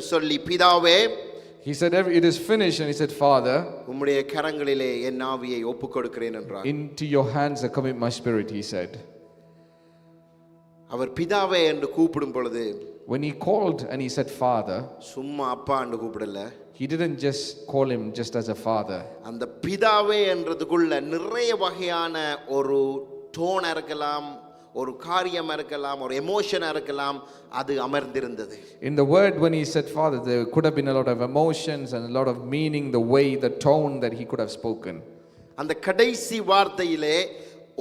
சொல்லி பிதாவே He said, it is finished, and he said, Father, உம்முடைய கரங்களிலே என் ஆவியை ஒப்புக்கொடுக்கிறேன் என்றார். into your hands I commit my spirit, he said. அவர் பிதாவே என்று கூப்பிடும் பொழுது, when he called and he said Father, சும்மா அப்பா என்று கூப்பிடல, he didn't just call him just as a father. அந்த பிதாவே என்றதுக்குள்ள நிறைய வகையான ஒரு டோன் இருக்கலாம், ஒரு காரியம் இருக்கலாம், ஒரு எமோஷன் இருக்கலாம், அது அமர்ந்திருந்தது. In the word when he said Father, there could have been a lot of emotions and a lot of meaning, the way, the tone that he could have spoken. அந்த கடைசி வார்த்தையிலே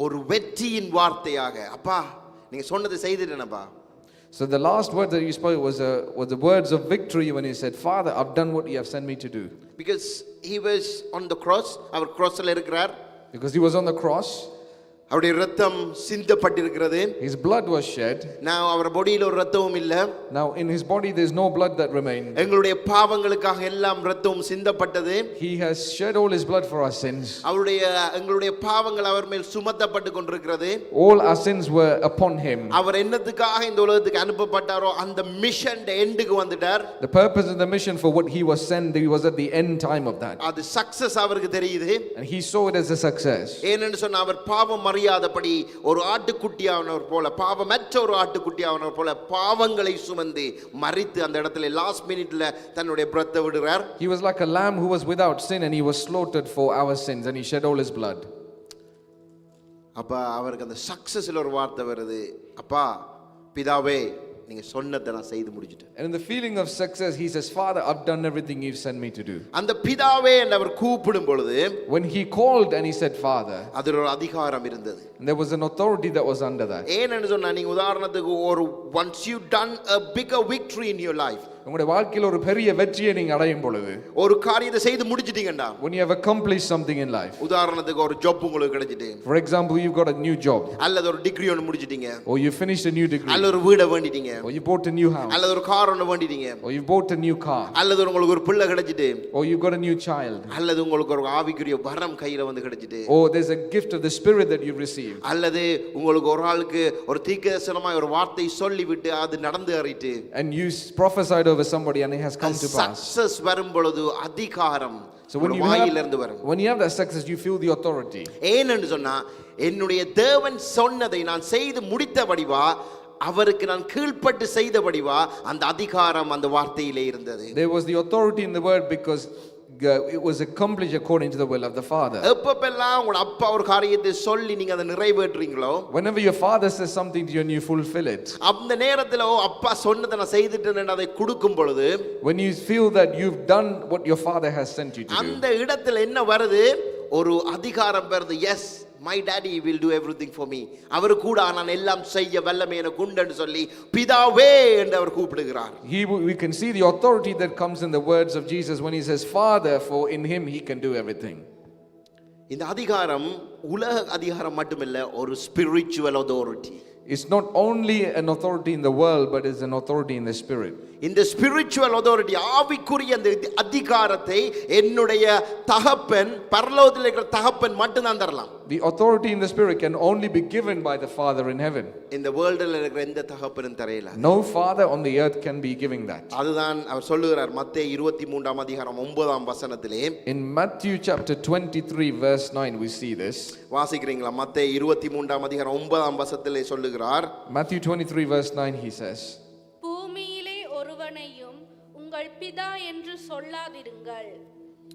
ஒரு வெற்றியின் வார்த்தையாக, அப்பா நீங்க சொன்னதை செய்துட்டேனப்பா. So the last word that you spoke was the words of victory when he said, Father, I've done what you have sent me to do. Because he was on the cross, அவர் crossல இருக்கிறார். Because he was on the cross. அவருடைய இரத்தம் சிந்தப்பட்டிருக்கிறது. His blood was shed. Now அவர் பாடியில ஒரு இரத்தமும் இல்ல. Now in his body there's no blood that remained. எங்களுடைய பாவங்களுக்காக எல்லாம் இரத்தமும் சிந்தப்பட்டது. He has shed all his blood for our sins. எங்களுடைய பாவங்கள் அவர் மேல் சுமத்தப்பட்டு கொண்டிருக்கிறது. All our sins were upon him. அவர் என்னத்துக்காக இந்த உலகத்துக்கு அனுப்பப்பட்டாரோ அந்த மிஷன் எண்டுக்கு வந்துட்டார். The purpose of the mission for what he was sent, he was at the end time of that. அது சக்சஸ் அவருக்கு தெரியுது. And he saw it as a success. ஏனென்று சொன்னா அவர் பாவம் அறியாதபடி ஒரு ஆட்டுக்குட்டியானவர் போல, பாவமற்ற ஒரு ஆட்டுக்குட்டியானவர் போல பாவங்களை சுமந்து மரித்து அந்த இடத்துல லாஸ்ட் மினிட்ல தன்னுடைய பிரத்தை விடுறார். He was like a lamb who was without sin, and he was slaughtered for our sins, and he shed all his blood. அப்ப அவருக்கு அந்த சக்சஸ்ல ஒரு வார்த்தை வருது, அப்பா பிதாவே நீங்க சொன்னதை நான் செய்து முடிச்சிட்டேன். And in the feeling of success he says, Father, I've done everything you've sent me to do. அந்த பிதாவே என்று அவர் கூப்பிடும் பொழுது, when he called and he said Father, அதில் ஒரு அதிகாரம் இருந்தது. and there was an authority that was under that. ஏன்னு சொன்னா நீங்க உதாரணத்துக்கு ஒரு once you done a bigger victory in your life, உங்களுடைய வாழ்க்கையில ஒரு பெரிய வெற்றியை நீங்க அடையும் பொழுது, ஒரு காரியத்தை செய்து முடிச்சிட்டீங்கடா, when you have accomplished something in life, உதாரணத்துக்கு ஒரு ஜாப் உங்களுக்கு கிடைச்சிட்டு, for example you got a new job, அல்லது ஒரு டிகிரி ஒன்னு முடிச்சிட்டீங்க, or you finished a new degree, அல்லது ஒரு வீடு வாங்கிட்டீங்க, or you bought a new house, அல்லது ஒரு கார் ஒன்னு வாங்கிட்டீங்க, or you bought a new car, அல்லது உங்களுக்கு ஒரு பிள்ளை கிடைச்சிட்டு, or you got a new child, அல்லது உங்களுக்கு ஒரு ஆவிக்குரிய வரம் கையில வந்து கிடைச்சிட்டு, or there's a gift of the spirit that you've received, அல்லது உங்களுக்கு ஒரு ஆளுக்கு ஒரு தீர்க்கதரிசனமாய் ஒரு வார்த்தை சொல்லிவிட்டு அது நடந்து அறிட்டு, and you prophesied over somebody and it has come to pass. Success வரும் பொழுது அதிகாரம் So when you have that success, you feel the authority. ஏன்னு சொன்னா என்னுடைய தேவன் சொன்னதை நான் செய்து முடித்தபடிவா, அவருக்கு நான் கீழ்ப்பட்டு செய்தபடிவா அந்த அதிகாரம் அந்த வார்த்தையிலே இருந்தது. There was the authority in the word because it was accomplished according to the will of the Father. எப்பப்பெல்லாம் உங்க அப்பா ஒரு காரியத்தை சொல்லி நீங்க அதை நிறைவேற்றீங்களோ, whenever your father says something to you and you fulfill it, அந்த நேரத்துல அப்பா சொன்னதை நான் செய்துட்டேன்னு அதை கொடுக்கும் பொழுது, when you feel that you've done what your father has sent you to do, அந்த இடத்துல என்ன வருது, ஒரு அதிகாரம் வருது. Yes, my daddy will do everything for me. அவர் கூட நான் எல்லாம் செய்ய வல்லமை எனக்கு உண்டுன்னு சொல்லி பிதாவே என்று அவர் கூப்பிடுகிறார். We can see the authority that comes in the words of Jesus when he says Father, for in him he can do everything. இந்த அதிகாரம் உலக அதிகாரம் மட்டுமல்ல, ஒரு spiritual authority. It's not only an authority in the world, but it's an authority in the spirit. இந்த spiritual authority, ஆவிக்குரிய அந்த அதிகாரத்தை என்னுடைய தகப்பன், பரலோகத்தில் இருக்கிற தகப்பன் மட்டும் தான் தரலாம். The authority in the spirit can only be given by the Father in heaven. இந்த வேர்ல்ட்ல இருக்கிற எந்த தகப்பனும் தரையில. No father on the earth can be giving that. அதுதான் அவர் சொல்லுகிறார் மத்தேயு 23ஆம் அதிகாரம் 9ஆம் வசனத்திலே. In Matthew chapter 23 verse 9 we see this. வாசிக்கிறீங்களா? மத்தேயு 23ஆம் அதிகாரம் 9ஆம் வசனத்திலே சொல்லுகிறார். Matthew 23 verse 9 he says, பூமியிலே ஒருவனையும் உங்கள் பிதா என்று சொல்லாதிருங்கள்,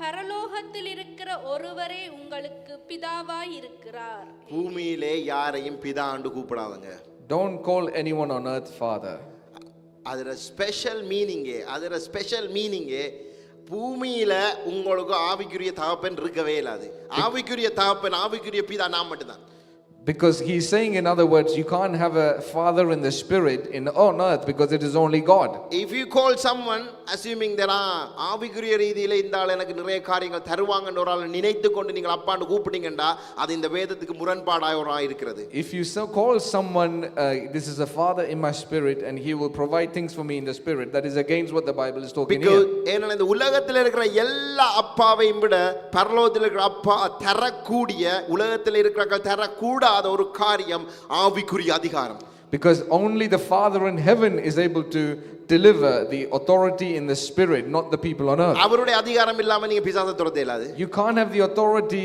பரலோகத்தில் இருக்கிற ஒருவரே உங்களுக்கு பிதாவாய் இருக்கிறார். பூமியிலே யாரையும் பிதா என்று கூப்பிடாதங்க. Don't call anyone on earth father. அதோட ஸ்பெஷல் மீனிங்கே பூமியில உங்களுக்கு ஆவிக்குரிய தகப்பன் இருக்கவே இல்லாது. ஆவிக்குரிய தகப்பன், ஆவிக்குரிய பிதா நான் மட்டும்தான். Because he's saying, in other words, you can't have a father in the spirit on earth because it is only God. If you call someone assuming that ஆவிக்குரிய ரீதியில இந்த ஆள் எனக்கு நிறைய காரியங்கள் தருவாங்கன்னு ஒரு ஆள் நினைத்து கொண்டு நீங்கள் அப்பான்னு கூப்பிட்டீங்கடா, அது இந்த வேதத்துக்கு முரண்பாடாக ஒரு இருக்கிறது. If you call someone this is a father in my spirit and he will provide things for me in the spirit, that is against what the Bible is talking here. Because ஏன்னா இந்த உலகத்தில் இருக்கிற எல்லா அப்பாவையும் விட பரலோகத்தில் இருக்கிற அப்பா தரக்கூடிய, உலகத்தில் இருக்கிற தரக்கூட ஒரு காரியம் ஆவிக்குரிய அதிகாரம். Because only the Father in heaven is able to deliver the authority in the spirit, not the people on earth. அவருடைய அதிகாரம் இல்லாம நீங்க பிசாசை துரத்த இயலாது. You can't have the authority,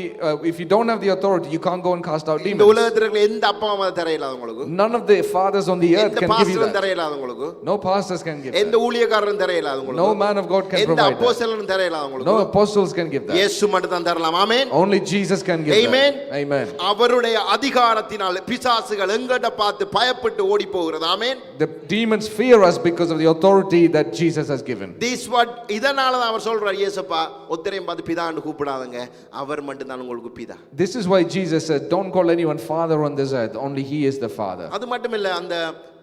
if you don't have the authority, you can't go and cast out இந்த demons. உலகத்துல இருக்கிற எந்த அப்பா அம்மா தர இயலாது உங்களுக்கு. None of the fathers on the earth எந்த can give you பாஸ்டரும் that. தர இயலாது உங்களுக்கு. No pastors can give எந்த that. ஊழியக்காரரும் தர இயலாது உங்களுக்கு. No man of God can எந்த provide that. அப்போஸ்தலரும் தர இயலாது உங்களுக்கு. No apostles can give that. இயேசு மட்டும் தான் தரலாம். ஆமென். Only Jesus can give Amen. that. Amen. அவருடைய அதிகாரத்தினால் பிசாசுகள் எங்கட பார்த்து பயப்பட்டு ஓடி போகிறது. ஆமென். The demons fear us because of the authority that Jesus has given. This what இதனால தான் அவர் சொல்றார், இயேசுப்பா ஒருத்தரையும் பார்த்து பிதான்னு கூப்பிடாதங்க, அவர் மட்டும் தான் உங்களுக்கு பிதா. This is why Jesus said, don't call anyone father on this earth, only he is the father. அது மட்டும் இல்ல, அந்த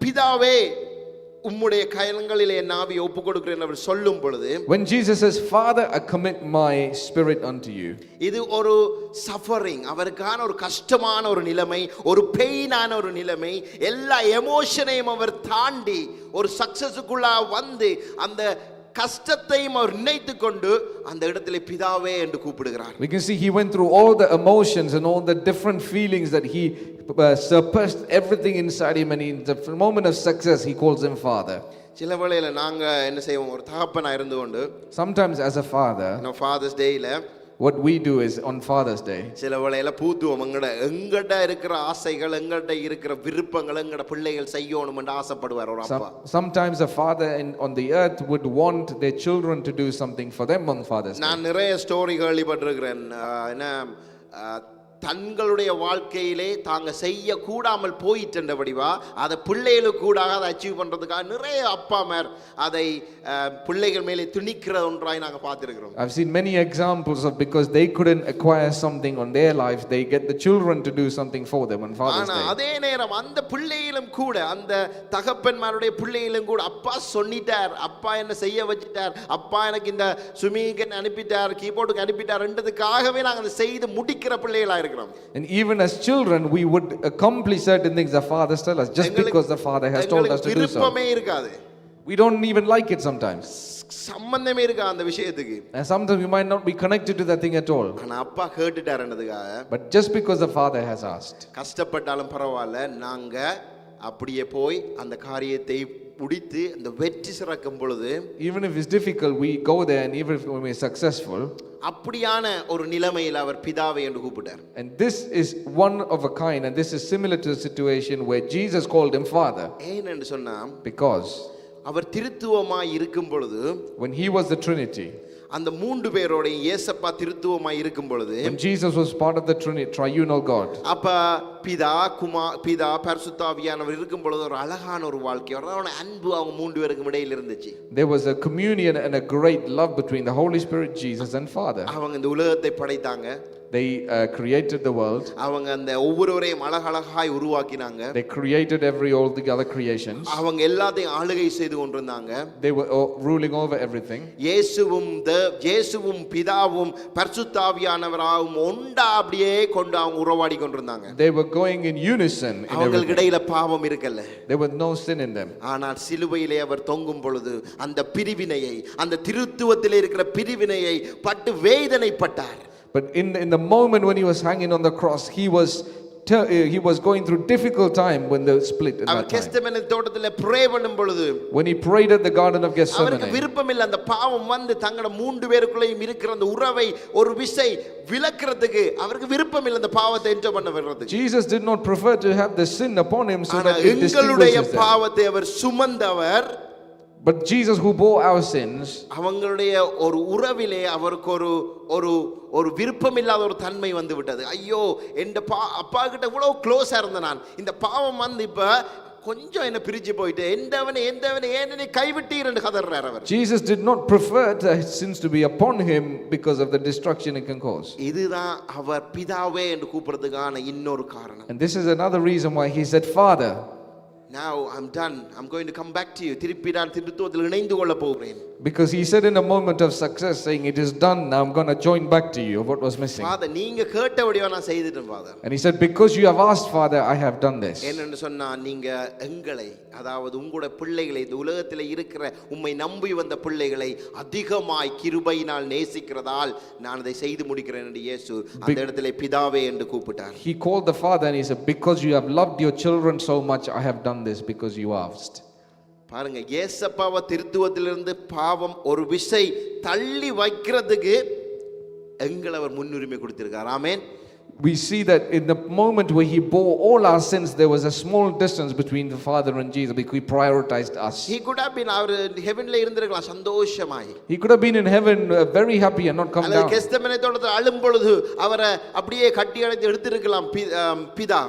பிதாவே உம்முடைய கரங்களிலே என் ஆவியை ஒப்புக் கொடுக்கிறேன் அவர் சொல்லும் பொழுது, When Jesus says, Father, I commit my spirit unto you, இது ஒரு சஃபரிங், அவருக்கான ஒரு கஷ்டமான ஒரு நிலைமை, ஒரு பெயினான ஒரு நிலைமை, எல்லா எமோஷனையும் அவர் தாண்டி ஒரு சக்சஸுக்குள்ளா வந்து அந்த கஷ்டத்தையும் அவர் நினைத்து கொண்டு அந்த இடத்திலே பிதாவே என்று கூப்பிடுகிறார். we can see he went through all the emotions and all the different feelings that he surpassed everything inside him, and in the moment of success he calls him Father. சில வேளையில நாங்க என்ன செய்வோம், ஒரு தகப்பனா இருந்து கொண்டு Sometimes as a father, father's டேயில what we do is on Father's Day, சில வேளையில பூத்துவோம், எங்கட இருக்கிற ஆசைகள், எங்கட இருக்கிற விருப்பங்கள் எங்கட பிள்ளைகள் செய்யணும் என்று ஆசைப்படுவார் ஒரு அப்பா. sometimes a father on the earth would want their children to do something for them on Father's Day. நான் நிறைய ஸ்டோரி கேள்விப்பட்டிருக்கிறேன். என்ன தங்களுடைய வாழ்க்கையிலே தாங்க செய்ய கூடாமல் போயிட்டபடிவா அதை பிள்ளைகளுக்கு கூட அதை அச்சீவ் பண்றதுக்காக நிறைய அப்பாமார் அதை பிள்ளைகள் மேலே துணிக்கிற ஒன்றாய் நாங்கள் பார்த்திருக்கிறோம். I've seen many examples of because they couldn't acquire something on their life, they get the children to do something for them on Father's ஆனா Day. அதே நேரம் அந்த பிள்ளைகளும் கூட, அந்த தகப்பன்மாருடைய பிள்ளைகளும் கூட, அப்பா சொல்லிட்டார், அப்பா என்ன செய்ய வச்சிட்டார், அப்பா எனக்கு இந்த ஸ்விமிங்க்கு அனுப்பிட்டார், கீபோர்டுக்கு அனுப்பிட்டார்ன்றதுக்காகவே நாங்கள் அதை செய்து முடிக்கிற பிள்ளைகளா இருக்கிறோம். And even as children we would accomplish certain things the fathers tell us just because the father has told us to do so. விருப்பமே இருக்காது. We don't even like it sometimes. சம்பந்தமே இருக்கா அந்த விஷயத்துக்கு. And sometimes we might not be connected to that thing at all. ஆனா அப்பா கேட்டுட்டாருன்றதுக்காக, But just because the father has asked, கஷ்டப்பட்டாலும் பரவாயில்ல, நாங்க அப்படியே போய் அந்த காரியத்தை முடித்து அந்த வெற்றி சிறக்கும் பொழுது, even if it's difficult we go there, and even if we're successful, அப்படியான ஒரு நிலைமையில் அவர் பிதாவை என்று கூப்பிட்டார். and this is one of a kind, and this is similar to the situation where Jesus called him Father, ஏன் என்று சொன்னா, because அவர் திருத்துவமாய் இருக்கும் பொழுது, when he was the Trinity, அந்த மூன்று பேரோட இயேசப்பா திருத்துவமாய் இருக்கும் பொழுது, when Jesus was part of the triunal God, அப்ப பிதா பரிசுத்த ஆவியானவர் இருக்கும் பொழுது ஒரு அழகான ஒரு வாழ்க்கை, ஒரு அன்பு அவங்க மூன்று பேருக்கும் இடையில இருந்துச்சு. there was a communion and a great love between the Holy Spirit, Jesus and Father. அவங்க இந்த உலகத்தை படைத்தாங்க. They created the world. அவங்க அந்த ஒவ்வொருவரையும் அழகழகாய் உருவாக்கினாங்க. They created all the other creations. அவங்க எல்லாத்தையும் ஆளுகை செய்து கொண்டிருந்தாங்க. They were ruling over everything. இயேசுவும் பிதாவும் பரிசுத்த ஆவியானவராகவும் ஒன்றா அப்படியே கொண்டு அவங்க உறவாடி கொண்டிருந்தாங்க. They were going in unison in அவங்களுக்கு everything. இடையில பாவம் இருக்கல்ல. There was no sin in them. ஆனால் சிலுவையிலே அவர் தொங்கும் பொழுது அந்த பிரிவினையை, அந்த திருத்துவத்திலே இருக்கிற பிரிவினையை பட்டு வேதனைப்பட்டார். But in the moment when he was hanging on the cross, he was going through difficult time when they split in அவர் that time. கெத்செமனே தோட்டத்திலே ப்ரே பண்ணும் பொழுது, When he prayed at the Garden of அவருக்கு Gethsemane, விருப்பம் இல்ல அந்த பாவம் வந்து தங்களோட மூன்று பேருக்குள்ளேயும் இருக்கிற அந்த உறவை ஒரு விசை விலக்கிறதுக்கு அவருக்கு விருப்பம் இல்ல அந்த பாவத்தை என்ஜாய் பண்ண வர்றதுக்கு. Jesus did not prefer to have the sin upon him so that it எங்களுடைய distinguishes them. பாவத்தை அவர் சுமந்தவர். But Jesus who bore our sins, அவங்களுடைய ஒரு உறவிலே அவருக்கு ஒரு விருப்பம் இல்லாத ஒரு தன்மை வந்து விட்டது. ஐயோ, என் அப்பா கிட்ட இவ்வளவு க்ளோஸா இருந்த நான், இந்த பாவம் வந்து இப்ப கொஞ்சம் என்ன பிரிச்சு போயிட்டு எந்தவனே ஏன் நீ கைவிட்டீர் என்று கதறார் அவர். Jesus did not prefer the sins to be upon him because of the destruction it can cause. இதுதான் அவர் பிதாவே என்று கூப்பிடுறதுக்கான இன்னொரு காரணம். And this is another reason why he said Father. Now I'm done, I'm going to come back to you. திருப்பி நான் திருத்துவத்தில் இணைந்து கொள்ள போகிறேன். Because he said in a moment of success, saying it is done, now I'm going to join back to you what was missing. Father, நீங்க கேட்டபடியா நான் செய்துட்டேன் Father. And he said, because you have asked, Father, I have done this. என்னன்னு சொன்னா, நீங்க எங்களை, அதாவது உங்களுடைய பிள்ளைகளை, இந்த உலகத்தில் இருக்கிற உம்மை நம்பி வந்த பிள்ளைகளை அதிகமாய் கிருபையினால் நேசிக்கிறதால் நான் அதை செய்து முடிக்கிறேன் என்று இயேசு அந்த இடத்திலே பிதாவே என்று கூப்பிட்டார். He called the Father and he said, because you have loved your children so much, I have done this because you asked. பாருங்க, ஏசப்பாவை திருத்துவத்திலிருந்து பாவம் ஒரு விசை தள்ளி வைக்கிறதுக்கு எங்களை அவர் முன்னுரிமை கொடுத்திருக்கார். ஆமென். We see that in the moment where he bore all our sins, there was a small distance between the Father and Jesus because he prioritized us. He could have been அவர் ஹெவன்ல இருந்திருக்கலாம் சந்தோஷமாய். He could have been in heaven very happy and not come அல்லது down. Gethsemane தோட்டத்தில் அழும் பொழுது அவரை அப்படியே கட்டி அணைத்து எடுத்திருக்கலாம் பிதா.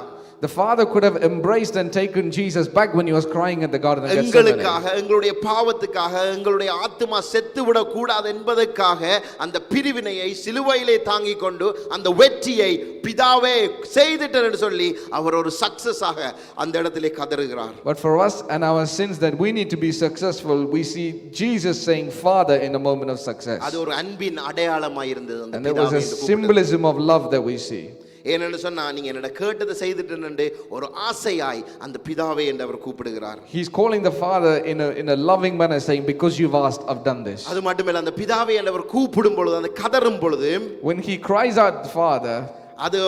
The Father could have embraced and taken Jesus back when he was crying at the Garden of Gethsemane. எங்களுக்காக, எங்களுடைய பாவத்துக்காக, எங்களுடைய ஆத்துமா செத்து விடக் கூடாது என்பதற்காக அந்த பிரிவினையை சிலுவையிலே தாங்கிக் கொண்டு அந்த வெற்றியை பிதாவே செய்துட்டார் என்று சொல்லி அவர் ஒரு சக்சஸ் ஆக அந்த இடத்திலே கதறுகிறார். But for us and our sins that we need to be successful, we see Jesus saying Father in a moment of success. அது ஒரு அன்பின் அடையாளமாய் இருந்தது அந்த And there was a symbolism of love that we see. ஏனென்று சொன்னா, நீங்க என்னோட கேட்டதை செய்துட்டு ஒரு ஆசையாய் அந்த பிதாவே என்று அவர் கூப்பிடுகிறார். He's calling the Father in a loving manner, saying, because you've asked, I've done this. அது மட்டுமல்ல, அந்த பிதாவே என்று அவர் கூப்பிடும் பொழுது, அந்த கதறும் பொழுது, when he cries out Father, அது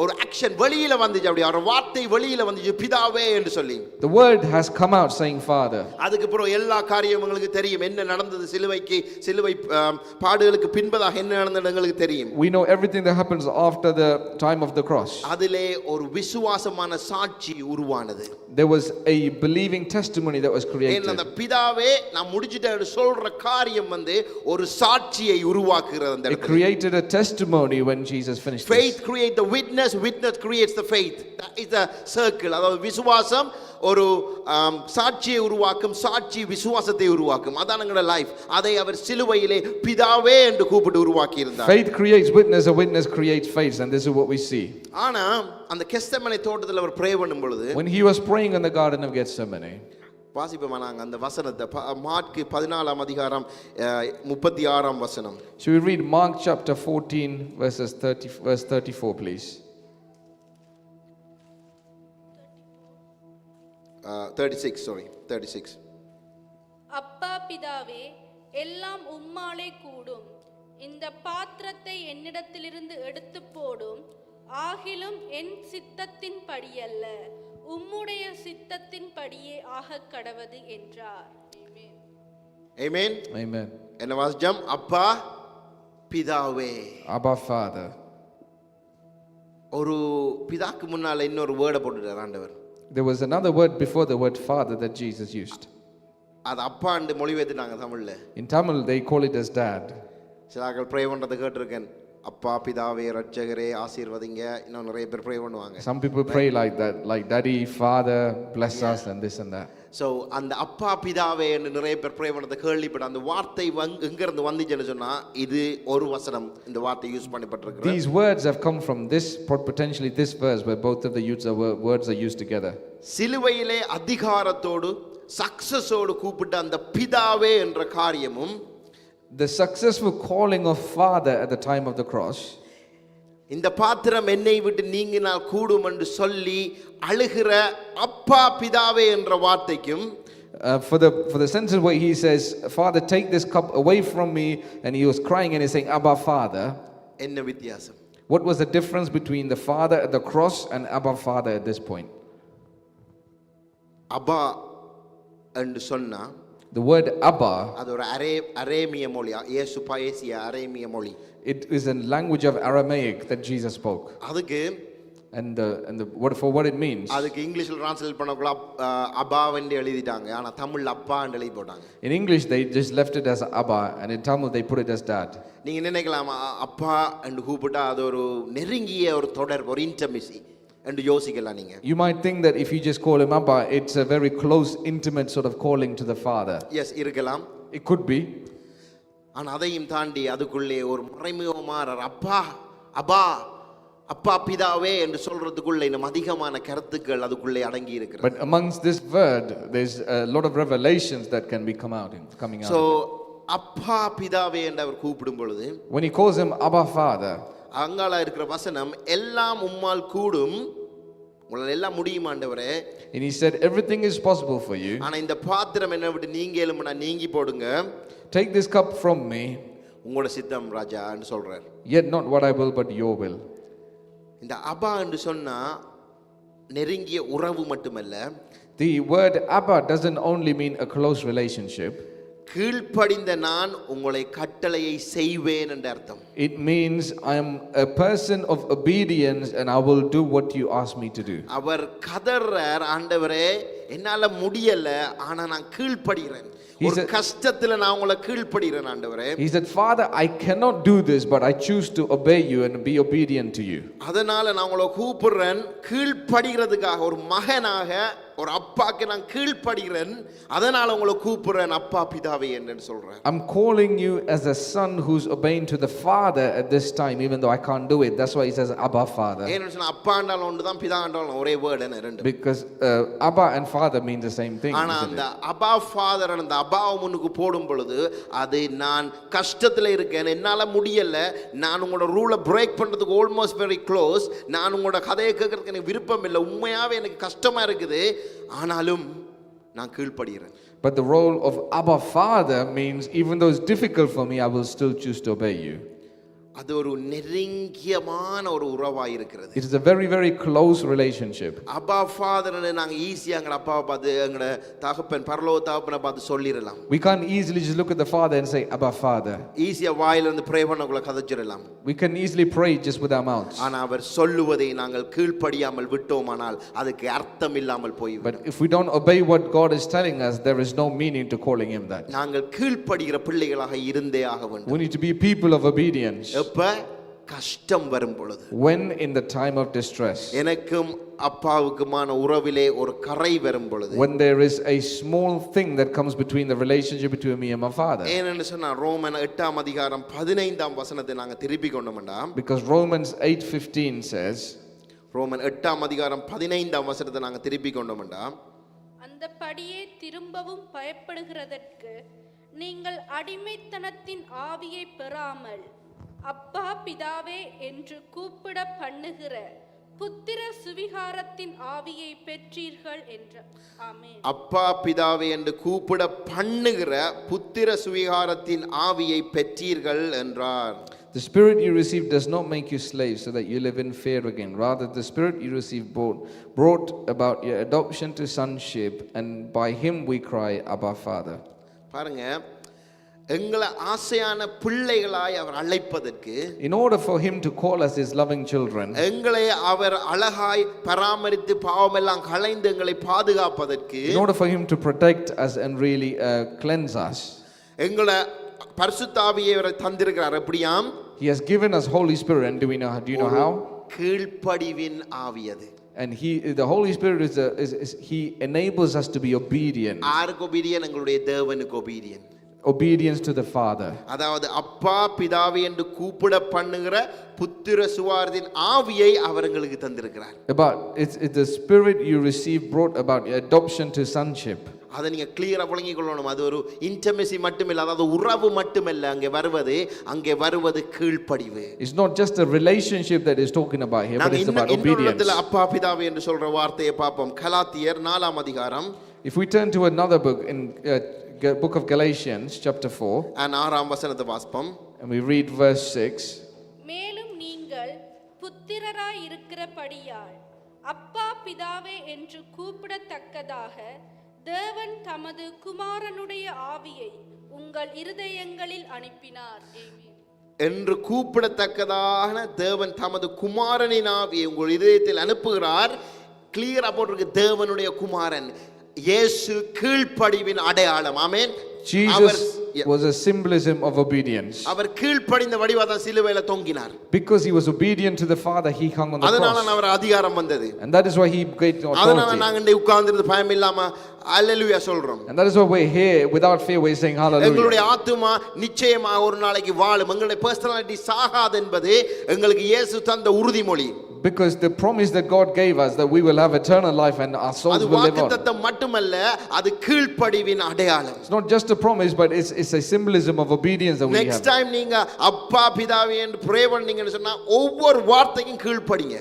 ஒரு ஆக்ஷன் வெளியில வந்துச்சு, அப்படி ஒரு வார்த்தை வெளியில வந்துச்சு, பிதாவே என்று சொல்லி. The word has come out saying Father. அதுக்கு அப்புறம் எல்லா காரியமும் உங்களுக்கு தெரியும், என்ன நடந்தது சிலுவை பாடுகளுக்கு பின்பதாக என்ன நடந்தது உங்களுக்கு தெரியும். We know everything that happens after the time of the cross. அதிலே ஒரு விசுவாசமான சாட்சி உருவானது. There was a believing testimony that was created. அந்த பிதாவே நான் முடிச்சிட்டேன்னு சொல்ற காரியம் ஒரு சாட்சியை உருவாக்குகிறது அந்த இடத்துல. It created a testimony when Jesus finished. Faith create the witness creates the faith. That is the circle. அதாவது விசுவாசம் ஒரு சாட்சியை உருவாக்கும், சாட்சி விசுவாசத்தை உருவாக்கும். அதான் நம்மளோட லைஃப். அதை அவர் சிலுவையிலே பிதாவே என்று கூப்பிட்டு உருவாக்கி இருந்தார். Faith creates witness, a witness creates faith, and this is what we see. ஆனா அந்த கெத்செமனே தோட்டத்தில் அவர் ப்ரே பண்ணும் பொழுது, when he was praying in the Garden of Gethsemane, வாசிப்போமா நாங்க அந்த வசனத்தை, மார்க் 14 அதிகாரம் 36 வசனம். Should we read Mark chapter 14 verse 34 please? 36. அப்பா பிதாவே, எல்லாம் உம்மாலே கூடும், இந்த பாத்திரத்தை என்னிடத்திலிருந்து எடுத்து போடும், ஆகிலும் என் சித்தத்தின் படியல்ல உம்முடைய சித்தத்தின் படியே ஆக கடவது என்றார். Amen. Amen. என்ன வாசிச்சோம்? அப்பா பிதாவே. Abba Father. ஒரு பிதாக்கு முன்னால இன்னொரு வேர்டை போட்டுட்டார் ஆண்டவர். There was another word before the word Father that Jesus used. அது அப்பான்னு மொழிபெயர்த்துட்டாங்க தமிழ்ல. In Tamil they call it as Dad. சிலர்கள் ப்ரே பண்றதை கேட்டிருக்கேன். அப்பா பிதாவே ரட்சகரே ஆசீர்வதிங்க. இன்னும் நிறைய பேர் ப்ரே பண்ணுவாங்க. Some people pray like that, like Daddy, Father, bless us and this and that. So அந்த அப்பா பிதாவே என்று நிறைய பேர் ப்ரே பண்ணதை கேள்விப்பட்ட அந்த வார்த்தை எங்க இருந்து வந்துச்சுன்னு சொன்னா, இது ஒரு வசனம் இந்த வார்த்தை யூஸ் பண்ணப்பட்டிருக்கு. These words have come from this, potentially this verse where both of the words are used together. சிலுவையிலே அதிகாரத்தோடு சக்சஸோடு கூப்பிட்ட அந்த பிதாவே என்ற காரியமும், the successful calling of Father at the time of the cross, இந்த பாத்திரம் என்னை விட்டு நீங்கினால் கூடும் என்று சொல்லி அழுகிற அப்பா பிதாவே என்ற வார்த்தைக்கும், for the sentence where he says Father take this cup away from me, and he was crying and he's saying Abba Father, என்ன வித்தியாசம்? what was the difference between the Father at the cross and Abba Father at this point? அப்பா என்று சொன்னா, the word Abba, அது ஒரு அரேமிய மொழி, இயேசு பேசிய அரேமிய மொழி. it is a language of Aramaic that Jesus spoke. அதுக்கு and the word for what it means, அதுக்கு இங்கிலீஷ்ல ட்ரான்ஸ்லேட் பண்ணக்குள்ள அப்பாவென்று எழுதிட்டாங்க, ஆனா தமிழ்ல அப்பா என்று எழுதி போட்டாங்க. in English they just left it as Abba, and in Tamil they put it as Dad. நீங்க நினைக்கலாம் அப்பா என்று கூப்பிட்டா அது ஒரு நெருங்கிய ஒரு தொடர்பு, ஒரு இன்டிமசி என்று யோசிக்கலாம் நீங்க. You might think that if you just call him Abba, it's a very close, intimate sort of calling to the Father. Yes, இருக்கலாம். It could be. ஆனா அதையும் தாண்டி அதுக்குள்ளே ஒரு மறைமுகமான அப்பா அப்பா அப்பா பிதாவே என்று சொல்றதுக்குள்ள இன்னும் அதிகமான கருத்துக்கள் அதுக்குள்ளே அடங்கி இருக்கிறது. But amongst this word there's a lot of revelations that can be coming out. So அப்பா பிதாவே என்று அவர் கூப்பிடும் பொழுது, when he calls him Abba Father, அங்கால இருக்கிற வசனம் எல்லாம் உம்மால் கூடும், உங்களால எல்லாம் முடியும் ஆண்டவரே, and he said everything is possible for you, ஆனா இந்த பாத்திரம் என்னை விட்டு நீங்க எழும்புனா நீங்கி போடுங்க, take this cup from me, உங்களோட சித்தம் ராஜா என்று சொல்றார். yet not what I will but your will. இந்த அப்பா என்று சொன்னா நெருங்கிய உறவு மட்டுமல்ல, The word Abba doesn't only mean a close relationship. கீழ்ப்படிந்த நான் உங்களை கட்டளையை செய்வேன் என்ற அர்த்தம். It means I am a person of obedience and I will do what you ask me to do. அவர் கதறார், ஆண்டவரே என்னால முடியல, ஆனா நான் கீழ்ப்படுகிறேன். ஒரு கஷ்டத்துல நான் உங்களை கீழ்ப்படுகிறேன் ஆண்டவரே. He said, Father, I cannot do this, but I choose to obey you and be obedient to you. அதனால நான் உங்களை கூப்பிடுறேன் கீழ்ப்படுகிறதுக்காக. ஒரு மகனாக ஒரு அப்பாக்கு நான் கீழ்ப்படுகிறேன், அதனால உங்களை கூப்பிடுறேன் அப்பா பிதாவே என்று சொல்றேன். I'm calling you as a son who's obeying to the Father at this time, even though I can't do it. That's why he says Abba Father. ஏன்னு சொன்னா அப்பா என்றாலும் ஒன்றுதான், பிதா என்றாலும் ஒரே வேர்டு என்ன ரெண்டு. Because Abba and Father mean the same thing. ஆனா அந்த அப்பா ஃபாதர் அந்த அப்பாவை முன்னுக்கு போடும் பொழுது அது நான் கஷ்டத்துல இருக்கேன், என்னால முடியல, நான் உங்களோட ரூலை பிரேக் பண்றதுக்கு ஆல்மோஸ்ட் வெரி க்ளோஸ், நான் உங்களோட கதையை கேட்கறதுக்கு எனக்கு விருப்பம் இல்லை, உண்மையாவே எனக்கு கஷ்டமா இருக்குது, ஆனாலும் நான் கீழ்ப்படுகிறேன். But the role of Abba Father means even though it's difficult for me, I will still choose to obey you. அது ஒரு நெருங்கியமான ஒரு உறவாய் இருக்கிறது. It is a very, very close relationship. அப்பா ஃபாதர்னு நாங்க ஈஸியா எங்க அப்பாவை பார்த்து எங்க தகப்பன் பரலோக தகப்பனை பார்த்து சொல்லிரலாம். We can't easily just look at the Father and say Abba Father. ஈஸியா வாயில இருந்து pray பண்ணக்குள்ள கதைச்சிரலாம். We can easily pray just with our mouths. ஆனா அவர் சொல்லுவதை நாங்கள் கீழ்ப்படியாமல் விட்டோமானால் அதுக்கு அர்த்தம் இல்லாமல் போய்விடும். But if we don't obey what God is telling us, there is no meaning to calling him that. நாங்கள் கீழ்ப்படுகிற பிள்ளைகளாக இருந்தே ஆக வேண்டும். We need to be people of obedience. எப்ப கஷ்டம் வரும் பொழுது, when in the time of distress, எனக்கும் அப்பாவுக்குமான உறவிலே ஒரு கரை வரும் பொழுது, when there is a small thing that comes between the relationship between me and my father. ஏன்னு சொன்னா ரோமன் 8ஆம் அதிகாரம் 15ஆம் வசனத்தை நாங்க திருப்பி கொண்டோம்னா, because Romans 8:15 says, ரோமன் 8ஆம் அதிகாரம் 15ஆம் வசனத்தை நாங்க திருப்பி கொண்டோம்னா, அந்த படியே திரும்பவும் பயப்படுகிறதற்கு நீங்கள் அடிமைத்தனத்தின் ஆவியை பெறாமல் அப்பா பிதாவே என்று கூப்பிட பண்ணுகிற புத்திர சுவிகாரத்தின் ஆவியை பெற்றீர்கள் என்று. ஆமென். அப்பா பிதாவே என்று கூப்பிட பண்ணுகிற புத்திர சுவிகாரத்தின் ஆவியை பெற்றீர்கள் என்றார். the spirit you received does not make you slaves so that you live in fear again. Rather, the spirit you received brought about your adoption to sonship, and by him we cry, Abba Father. பாருங்க, எங்களை ஆசையான பிள்ளைகளாய் அவர் அழைப்பதற்கு, in order for him to call us his loving children, எங்களை அவர் அழகாய் பராமரித்து பாவமெல்லாம் களைந்து எங்களை பாதுகாப்பதற்கு, in order for him to protect us and really cleanse us, எங்களை பரிசுத்த ஆவியை அவர் தந்திருக்கிறார். எப்படியாம்? he has given us Holy Spirit. And do you know how? கீழ்ப்படிவின் ஆவி அது. And the Holy Spirit he enables us to be obedient. யாருக்கு obedient? எங்களுடைய தேவனுக்கு obedient. Obedience to the Father. அதாவது அப்பா பிதாவே என்று கூப்பிட பண்ணுகிற புத்திர சுவாரத்தின் ஆவியை அவர் எங்களுக்கு தந்திருக்கிறார். But it's the spirit you receive brought about your adoption to sonship. அதை நீங்க கிளியரா விளங்கிக் கொள்ளணும். அது ஒரு இன்டிமசி மட்டுமில்லை, அதாவது உறவு மட்டுமல்ல அங்கே வருவது கீழ்ப்படிவு. It's not just a relationship that is talking about here, but it's about obedience. அப்பா பிதாவே என்று சொல்ற வார்த்தையை பார்ப்போம். கலாத்தியர் 4ஆம் அதிகாரம். If we turn to another book in book of Galatians chapter 4 and 6ஆம் வசனத்தை வாசிப்போம். and we read verse 6. மேலும் நீங்கள் புத்திரராய் இருக்கிறபடியால் அப்பா பிதாவே என்று கூப்பிடத்தக்கதாக தேவன் தமது குமாரனுடைய ஆவியை உங்கள் இருதயங்களில் அனுப்பினார். என்று கூப்பிடத்தக்கதான தேவன் தமது குமாரனின் ஆவியை உங்கள் இதயத்தில் அனுப்புகிறார். கிளியரா போட்டிருக்கு, தேவனுடைய குமாரன் இயேசு கீழ்ப்படிவின் அடையாளம். ஆமென். Jesus was a symbolism of obedience. அவர் கீழ்ப்படிந்த வடிவாதான் சிலுவையில தொங்கினார். Because he was obedient to the Father, he hung on the cross. அதனால அவர் அதிகாரம் வந்தது. And that is why he gained authority. அதனால நாங்க இங்க உட்கார்ந்திருந்து பயம் இல்லாம ஹalleluya சொல்றோம். And that is why we're here without fear, we're saying hallelujah. எங்களுடைய ஆத்துமா நிச்சயமா ஒரு நாளைக்கு வாழும். எங்களுடைய பர்சனாலிட்டி சாகாது என்பது எங்களுக்கு இயேசு தந்த உறுதிமொழி. Because the promise that God gave us that we will have eternal life and our souls will live on. அது வாக்குத்தத்தம் மட்டுமல்ல, அது கீழ்ப்படிவின் அடையாளம். It's not just a promise, but it's a symbolism of obedience that we have. Next time நீங்க அப்பா பிதாவே என்று pray பண்ணீங்கன்னு சொன்னா ஒவ்வொரு வார்த்தைக்கும் கீழ்ப்படிங்க.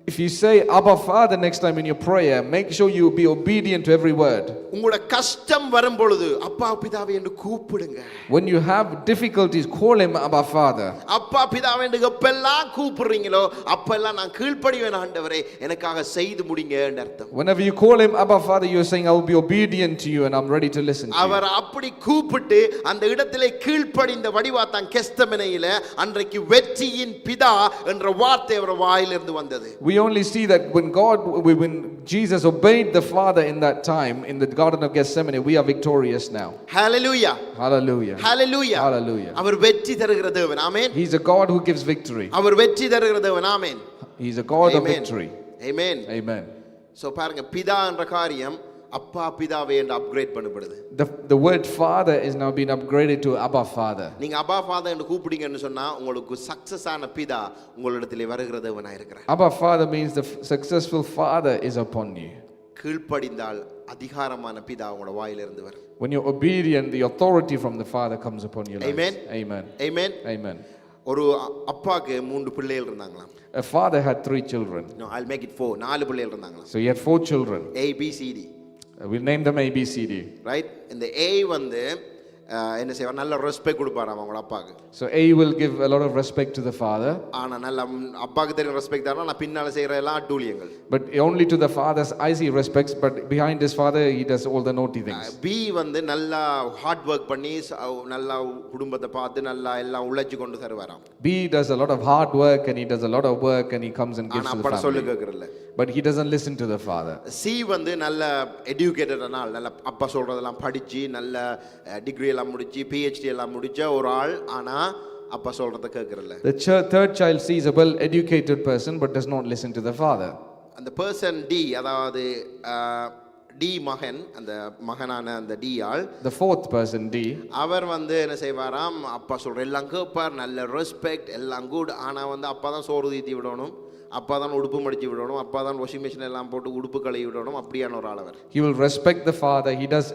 If you say Abba Father next time in your prayer, make sure you be obedient to every word. உங்களோட கஷ்டம் வரும் பொழுது அப்பா பிதாவே என்று கூப்பிடுங்க. When you have difficulties, call him Abba Father. அப்பா பிதாவே என்று எப்பெல்லாம் கூப்பிடுறீங்களோ அப்பெல்லாம் நான் கீழ்ப்படிவேன் ஆண்டவரே எனக்காக செய்து முடிங்க என்று அர்த்தம். Whenever you call him Abba Father, you're saying I will be obedient to you and I'm ready to listen to you. அவர் அப்படி கூப்பிட்டு அந்த இடத்திலே கீழ்ப்படிந்த வடிவாத்தான் கெஸ்தமனையில அன்றைக்கு வெற்றியின் பிதா என்ற வார்த்தை அவர் வாயிலிருந்து வந்தது. We only see that when Jesus obeyed the Father in that time in the Garden of Gethsemane, we are victorious now. Hallelujah. Hallelujah. Hallelujah. Hallelujah. அவர் வெற்றி தருகிற தேவன். ஆமென். He's a God who gives victory. அவர் வெற்றி தருகிற தேவன். ஆமென். He's a God of Amen. victory. Amen. Amen. So பாருங்க பிதா என்ற காரியம் அப்பா பிதாவே என்று அப்கிரேட் பண்ணப்படுது. The word Father is now being upgraded to Abba Father. நீங்க அப்பா ஃபாதர் என்று கூப்பிடுங்கன்னு சொன்னா உங்களுக்கு சக்சஸ் ஆன பிதா உங்களிடத்திலே வருகிற தேவனாய் இருக்கிறார். Abba Father means the successful Father is upon you. கீழ்ப்படிந்தால் அதிகாரமான பிதா உங்களோட வாயிலிருந்து வரும். When you're obedient, the authority from the Father comes upon your life. Amen. Amen. Amen. Amen. ஒரு அப்பாக்கு 3 பிள்ளைகள் இருந்தாங்களாம். A father had 3 children. No, I'll make it 4. 4 பிள்ளைகள் இருந்தாங்களாம். So he had 4 children. A B C D. We'll name them A, B, C, D. Right? இந்த A வந்து என்ன செய்வார் நல்ல ரெஸ்பெக்ட் கொடுப்பாராம் அவங்களோட அப்பாக்கு. So A will give a lot of respect to the father. ஆனா நல்ல அப்பாக்கு தெரியும் ரெஸ்பெக்ட் தரணும் நான் பின்னால செய்யற எல்லாம் அட்டூழியங்கள். But only to the father's eyes he respects, but behind his father he does all the naughty things. B வந்து நல்லா ஹார்ட் வர்க் பண்ணி நல்லா குடும்பத்தை பார்த்து நல்லா எல்லாம் உழைச்சு கொண்டு தருவாராம். B does a lot of hard work and he does a lot of work and he comes and gives to the அப்பா சொல்லு family. கேக்குறல. But he doesn't listen to the father. C வந்து நல்ல எஜுகேட்டடான நல்ல அப்பா சொல்றதெல்லாம் படிச்சு நல்ல டிகிரி எல்லாம் முடிச்சு PhD எல்லாம் முடிச்ச ஒரு ஆள் ஆனா அப்பா சொல்றத கேக்குறல. The third child sees a well educated person but does not listen to the father. அந்த பர்சன் D அதாவது D மகன் அந்த மகனான அந்த D ஆள் The fourth person D, அவர் வந்து என்ன செய்வாராம் அப்பா சொல்ற எல்லாம் கேட்பார் நல்ல ரெஸ்பெக்ட் எல்லாம் குட் ஆனா வந்து அப்பா தான் சோறு தீத்தி விடணும் அப்பா தான் உடுப்பு மடிச்சு விடணும் அப்பா தான் வாஷிங் மிஷின் எல்லாம் போட்டு உடுப்பு கழுவி விடணும் அப்படியான ஒரு ஆள் அவர். he will respect the father, he does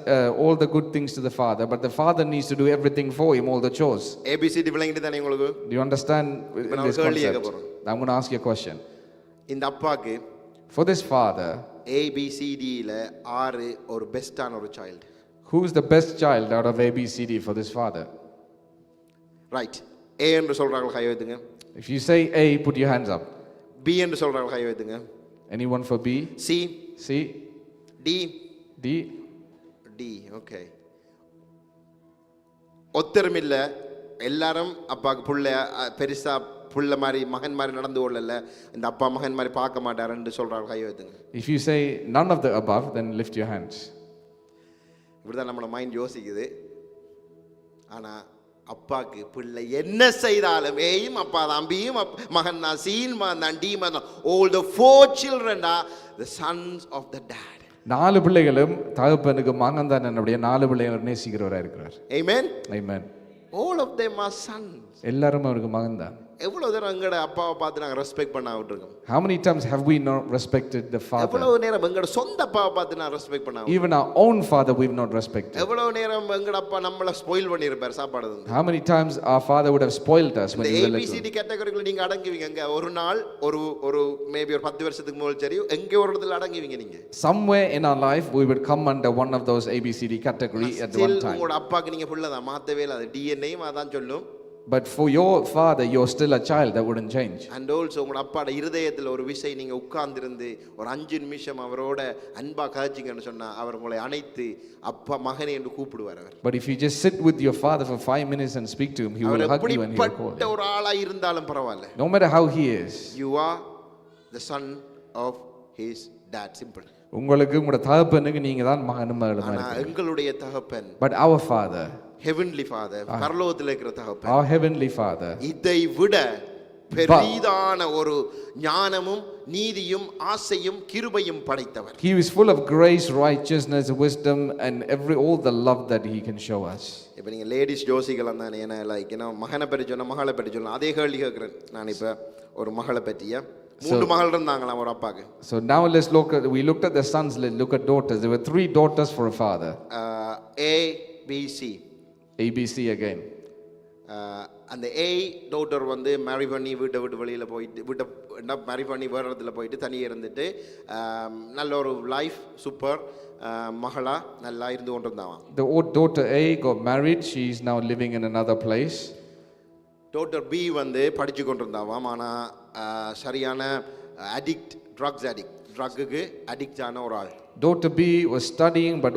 all the good things to the father, but the father needs to do everything for him, all the chores. ABCD விளங்கிட்டு தானே உங்களுக்கு? Do you understand நான் this கேள்வி கேட்க concept? போறேன். I'm going to ask you a question. இந்த அப்பாக்கு For this father, ABCD ல 6 ஒரு பெஸ்டான ஒரு child. who's the best child out of ABCD for this father? Right. A என்று சொல்றாங்க கை வைத்துங்க. If you say A, put your hands up. B என்று சொல்றாங்க கை வைத்துங்க. Anyone for B? C C? D D? D okay. ஒத்தருமில்ல எல்லாரும் அப்பாக்கு புள்ள பெருசா புள்ள மாதிரி மகன் மாதிரி நடந்து கொள்ளல இந்த அப்பா மகன் மாதிரி பார்க்க மாட்டாருன்னு சொல்றாங்க கை வைத்துங்க. If you say none of the above, then lift your hands. இப்படிதான் நம்மளோட மைண்ட் யோசிக்குது. ஆனா அப்பாக்கு பிள்ளை என்ன செய்தாலும் ஏயும் அப்பா தான் பியும் மகன் தான் சீன் தான் டி தான் all the 4 children are the sons of the dad. 4 பிள்ளைகளும் தகப்பனுக்கு மகன் தான் என்னுடைய 4 பிள்ளைகளும் நேசிக்கிறவராக இருக்கிறார். Amen. Amen. All of them are sons. எல்லாரும் அவருக்கு மகன் தான். எவ்வளவு நேரம் எங்கட அப்பாவை பார்த்து நாங்க ரெஸ்பெக்ட் பண்ண விட்டுருக்கோம்? How many times have we not respected the father? எவ்வளவு நேரம் எங்கட சொந்த அப்பாவை பார்த்து நான் ரெஸ்பெக்ட் பண்ண Even our own father we've not respected. எவ்வளவு நேரம் எங்கட அப்பா நம்மள ஸ்பாயில் பண்ணிருப்பார் சாப்பாடு தந்து. How many times our father would have spoiled us when we were little? ABCD கேட்டகரிக்குள்ள நீங்க அடங்குவீங்க. ஒரு நாள் ஒரு மேபி ஒரு 10 வருஷத்துக்கு முதல் சரி எங்க ஒரு இடத்துல அடங்குவீங்க நீங்க. Somewhere in our life we would come under one of those ABCD category at one time. உங்களோட அப்பாக்கு நீங்க புள்ள தான் மாத்தவே இல்ல. அது DNA அதான் சொல்லும். But for your father you're still a child, that wouldn't change. And also உங்க அப்பாட இருதயத்துல ஒரு விஷயம் நீங்க உட்கார்ந்திருந்து ஒரு 5 நிமிஷம் அவரோட அன்பா கதைச்சீங்கன்னு சொன்னா அவர் உங்களை அணைத்து அப்பா மகனே என்று கூப்பிடுவார் அவர். But if you just sit with your father for 5 minutes and speak to him, he will hug you and he will call you. ஒரு ஆளா இருந்தாலும் பரவாயில்லை. No matter how he is, you are the son of his dad. Simple. உங்களுக்கு உங்க தகப்பனுக்கு நீங்க தான் மகனும் மகளுமா ஆனா இருக்கீங்க. எங்களுடைய தகப்பன் But our father, heavenly father, பரலோகத்தில் இருக்கிற தகப்பன், our heavenly father, இதை விட பெரிதான ஒரு ஞானமும் நீதியும் ஆசையும் கிருபையும் படைத்தவர். he is full of grace, righteousness, wisdom and all the love that he can show us. இப்போ நீங்க லேடிஸ் யோசிக்கலாம் தானே, ஏன்னா லைக் ஏன்னா மகனை பற்றி சொன்னா மகளை பற்றி சொல்லலாம். அதே கேள்வி கேட்குறேன் நான். இப்போ ஒரு மகளை பற்றிய 3 மகள் இருந்தாங்களாம் ஒரு அப்பாக்கு. So now we looked at the sons, let's look at daughters. There were 3 daughters for a father. A B C ABC again. அந்த ஏய் டாட்டர் வந்து மேரி பண்ணி வீட்டை விட்டு வெளியில் போயிட்டு மேரி பண்ணி வேறு இடத்துல போயிட்டு தனியே இருந்துட்டு நல்ல ஒரு லைஃப் சூப்பர் மகளா நல்லா இருந்து கொண்டு இருந்தாவான். The daughter A got married. She is now living in another place. Daughter B வந்து படித்து கொண்டு இருந்தாவாம். ஆனால் சரியான ட்ரக்ஸ் அடிக்ட் ட்ரக்குக்கு அடிக்ட் ஆன ஒரு ஆள். Daughter B was studying but